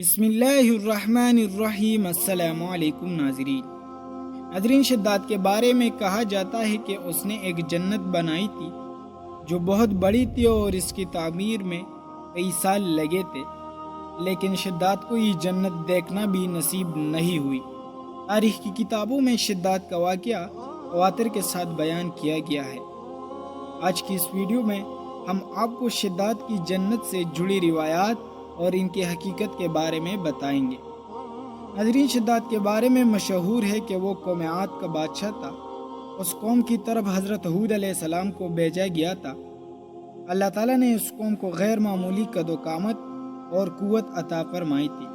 بسم اللہ الرحمن الرحیم۔ السلام علیکم ناظرین، شداد کے بارے میں کہا جاتا ہے کہ اس نے ایک جنت بنائی تھی جو بہت بڑی تھی اور اس کی تعمیر میں کئی سال لگے تھے، لیکن شداد کو یہ جنت دیکھنا بھی نصیب نہیں ہوئی۔ تاریخ کی کتابوں میں شداد کا واقعہ تواتر کے ساتھ بیان کیا گیا ہے۔ آج کی اس ویڈیو میں ہم آپ کو شداد کی جنت سے جڑی روایات اور ان کی حقیقت کے بارے میں بتائیں گے۔ ناظرین، شداد کے بارے میں مشہور ہے کہ وہ قوم عاد کا بادشاہ تھا۔ اس قوم کی طرف حضرت ہود علیہ السلام کو بھیجا گیا تھا۔ اللہ تعالیٰ نے اس قوم کو غیر معمولی قد و قامت اور قوت عطا فرمائی تھی۔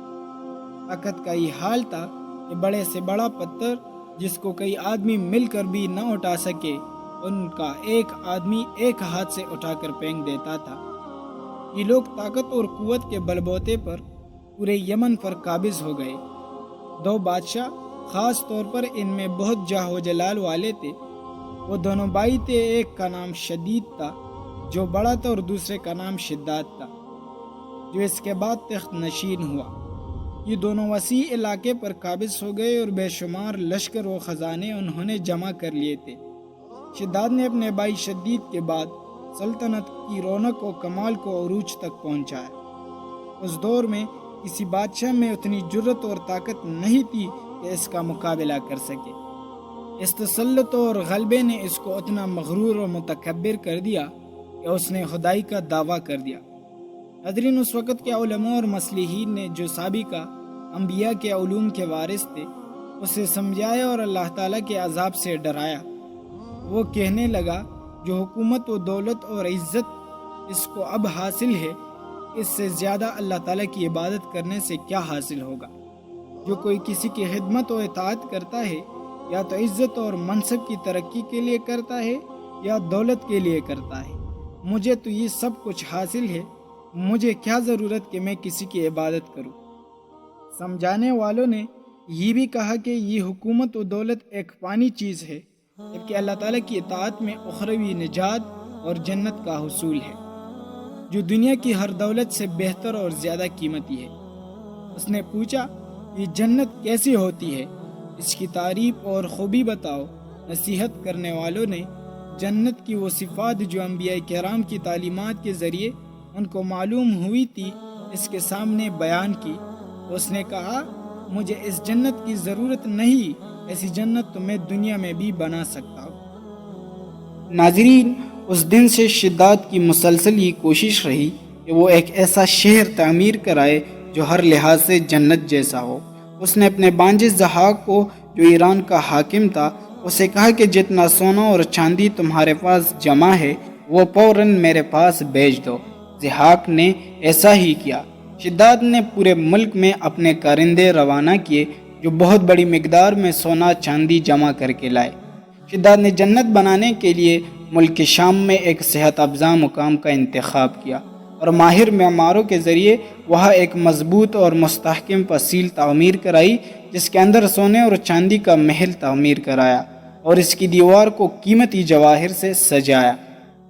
طاقت کا یہ حال تھا کہ بڑے سے بڑا پتھر جس کو کئی آدمی مل کر بھی نہ اٹھا سکے، ان کا ایک آدمی ایک ہاتھ سے اٹھا کر پھینک دیتا تھا۔ یہ لوگ طاقت اور قوت کے بلبوتے پر پورے یمن پر قابض ہو گئے۔ دو بادشاہ خاص طور پر ان میں بہت جاہ و جلال والے تھے۔ وہ دونوں بھائی تھے، ایک کا نام شدید تھا جو بڑا تھا اور دوسرے کا نام شداد تھا جو اس کے بعد تخت نشین ہوا۔ یہ دونوں وسیع علاقے پر قابض ہو گئے اور بے شمار لشکر و خزانے انہوں نے جمع کر لیے تھے۔ شداد نے اپنے بھائی شدید کے بعد سلطنت کی رونق و کمال کو عروج تک پہنچایا۔ اس دور میں کسی بادشاہ میں اتنی جرت اور طاقت نہیں تھی کہ اس کا مقابلہ کر سکے۔ اس تسلط اور غلبے نے اس کو اتنا مغرور اور متکبر کر دیا کہ اس نے خدائی کا دعویٰ کر دیا۔ ناظرین، اس وقت کے علماء اور مصلحین نے جو سابقہ انبیاء کے علوم کے وارث تھے اسے سمجھایا اور اللہ تعالیٰ کے عذاب سے ڈرایا۔ وہ کہنے لگا، جو حکومت و دولت اور عزت اس کو اب حاصل ہے، اس سے زیادہ اللہ تعالیٰ کی عبادت کرنے سے کیا حاصل ہوگا؟ جو کوئی کسی کی خدمت و اطاعت کرتا ہے یا تو عزت اور منصب کی ترقی کے لیے کرتا ہے یا دولت کے لیے کرتا ہے۔ مجھے تو یہ سب کچھ حاصل ہے، مجھے کیا ضرورت کہ میں کسی کی عبادت کروں؟ سمجھانے والوں نے یہ بھی کہا کہ یہ حکومت و دولت ایک فانی چیز ہے، جبکہ اللہ تعالیٰ کی اطاعت میں اخروی نجات اور جنت کا حصول ہے، جو دنیا کی ہر دولت سے بہتر اور زیادہ قیمتی ہے۔ اس نے پوچھا، یہ جنت کیسی ہوتی ہے؟ اس کی تعریف اور خوبی بتاؤ۔ نصیحت کرنے والوں نے جنت کی وہ صفات جو انبیاء کرام کی تعلیمات کے ذریعے ان کو معلوم ہوئی تھی اس کے سامنے بیان کی۔ اس نے کہا، مجھے اس جنت کی ضرورت نہیں، ایسی جنت تو میں دنیا میں بھی بنا سکتا ہوں۔ ناظرین، اس دن سے شداد کی مسلسل یہ کوشش رہی کہ وہ ایک ایسا شہر تعمیر کرائے جو ہر لحاظ سے جنت جیسا ہو۔ اس نے اپنے بانجے ضحاک کو، جو ایران کا حاکم تھا، اسے کہا کہ جتنا سونا اور چاندی تمہارے پاس جمع ہے وہ فوراً میرے پاس بھیج دو۔ ضحاک نے ایسا ہی کیا۔ شداد نے پورے ملک میں اپنے کارندے روانہ کیے جو بہت بڑی مقدار میں سونا چاندی جمع کر کے لائے۔ شداد نے جنت بنانے کے لیے ملک شام میں ایک صحت افزا مقام کا انتخاب کیا اور ماہر معماروں کے ذریعے وہاں ایک مضبوط اور مستحکم فصیل تعمیر کرائی، جس کے اندر سونے اور چاندی کا محل تعمیر کرایا اور اس کی دیوار کو قیمتی جواہر سے سجایا۔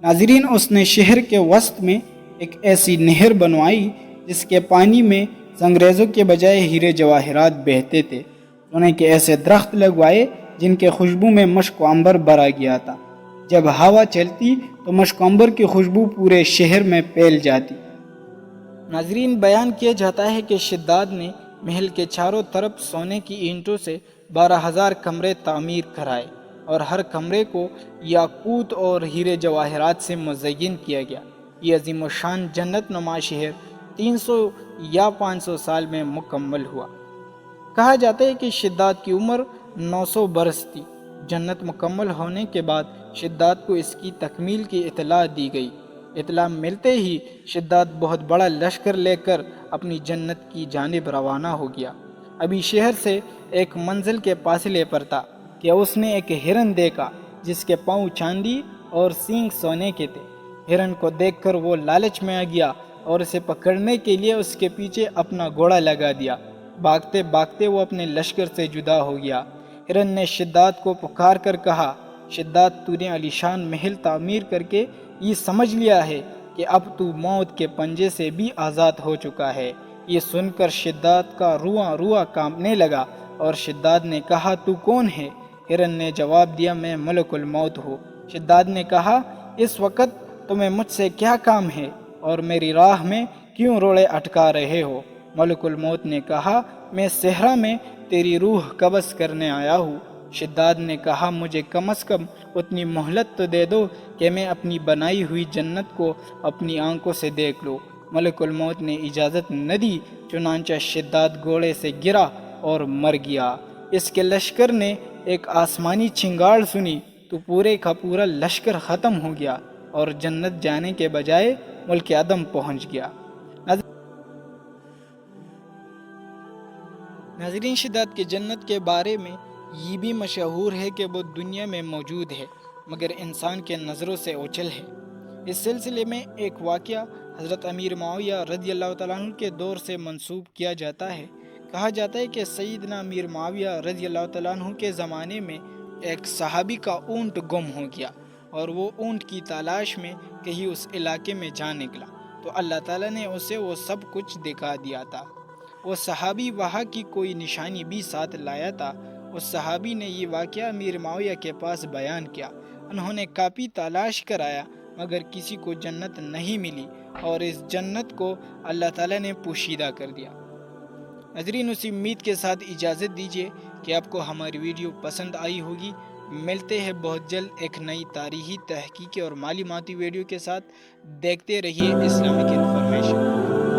ناظرین، اس نے شہر کے وسط میں ایک ایسی نہر بنوائی جس کے پانی میں سنگریزوں کے بجائے ہیرے جواہرات بہتے تھے۔ سونے کے ایسے درخت لگوائے جن کے خوشبو میں مشک و عنبر بھرا گیا تھا۔ جب ہوا چلتی تو مشک و عنبر کی خوشبو پورے شہر میں پھیل جاتی۔ ناظرین، بیان کیا جاتا ہے کہ شداد نے محل کے چاروں طرف سونے کی اینٹوں سے 12,000 کمرے تعمیر کرائے اور ہر کمرے کو یاقوت اور ہیرے جواہرات سے مزین کیا گیا۔ یہ عظیم و شان جنت نما شہر 300 یا 500 سال میں مکمل ہوا۔ کہا جاتا ہے کہ شداد کی عمر 900 برس تھی۔ جنت مکمل ہونے کے بعد شداد کو اس کی تکمیل کی اطلاع دی گئی۔ اطلاع ملتے ہی شداد بہت بڑا لشکر لے کر اپنی جنت کی جانب روانہ ہو گیا۔ ابھی شہر سے ایک منزل کے فاصلے پر تھا کہ اس نے ایک ہرن دیکھا جس کے پاؤں چاندی اور سینگ سونے کے تھے۔ ہرن کو دیکھ کر وہ لالچ میں آ گیا اور اسے پکڑنے کے لیے اس کے پیچھے اپنا گھوڑا لگا دیا۔ بھاگتے بھاگتے وہ اپنے لشکر سے جدا ہو گیا۔ ہرن نے شداد کو پکار کر کہا، شداد، تو نے عالیشان محل تعمیر کر کے یہ سمجھ لیا ہے کہ اب تو موت کے پنجے سے بھی آزاد ہو چکا ہے۔ یہ سن کر شداد کا رواں رواں کانپنے لگا اور شداد نے کہا تو کون ہے؟ ہرن نے جواب دیا میں ملک الموت ہوں۔ شداد نے کہا اس وقت تمہیں مجھ سے کیا کام ہے اور میری راہ میں کیوں روڑے اٹکا رہے ہو؟ ملک الموت نے کہا میں صحرا میں تیری روح قبض کرنے آیا ہوں۔ شداد نے کہا مجھے کم از کم اتنی مہلت تو دے دو کہ میں اپنی بنائی ہوئی جنت کو اپنی آنکھوں سے دیکھ لوں۔ ملک الموت نے اجازت نہ دی، چنانچہ شداد گھوڑے سے گرا اور مر گیا۔ اس کے لشکر نے ایک آسمانی چنگاڑ سنی تو پورے کا پورا لشکر ختم ہو گیا اور جنت جانے کے بجائے ملک عدم پہنچ گیا۔ ناظرین، شداد کے جنت کے بارے میں یہ بھی مشہور ہے کہ وہ دنیا میں موجود ہے مگر انسان کے نظروں سے اوچھل ہے۔ اس سلسلے میں ایک واقعہ حضرت امیر معاویہ رضی اللہ تعالیٰ عنہ کے دور سے منسوب کیا جاتا ہے۔ کہا جاتا ہے کہ سیدنا امیر معاویہ رضی اللہ تعالیٰ عنہ کے زمانے میں ایک صحابی کا اونٹ گم ہو گیا اور وہ اونٹ کی تلاش میں کہیں اس علاقے میں جا نکلا تو اللہ تعالیٰ نے اسے وہ سب کچھ دکھا دیا تھا۔ وہ صحابی وہاں کی کوئی نشانی بھی ساتھ لایا تھا۔ اس صحابی نے یہ واقعہ امیر معاویہ کے پاس بیان کیا۔ انہوں نے کافی تلاش کرایا مگر کسی کو جنت نہیں ملی اور اس جنت کو اللہ تعالیٰ نے پوشیدہ کر دیا۔ ناظرین، اسی امید کے ساتھ اجازت دیجیے کہ آپ کو ہماری ویڈیو پسند آئی ہوگی۔ ملتے ہیں بہت جلد ایک نئی تاریخی تحقیقی اور معلوماتی ویڈیو کے ساتھ۔ دیکھتے رہیے اسلامک انفارمیشن۔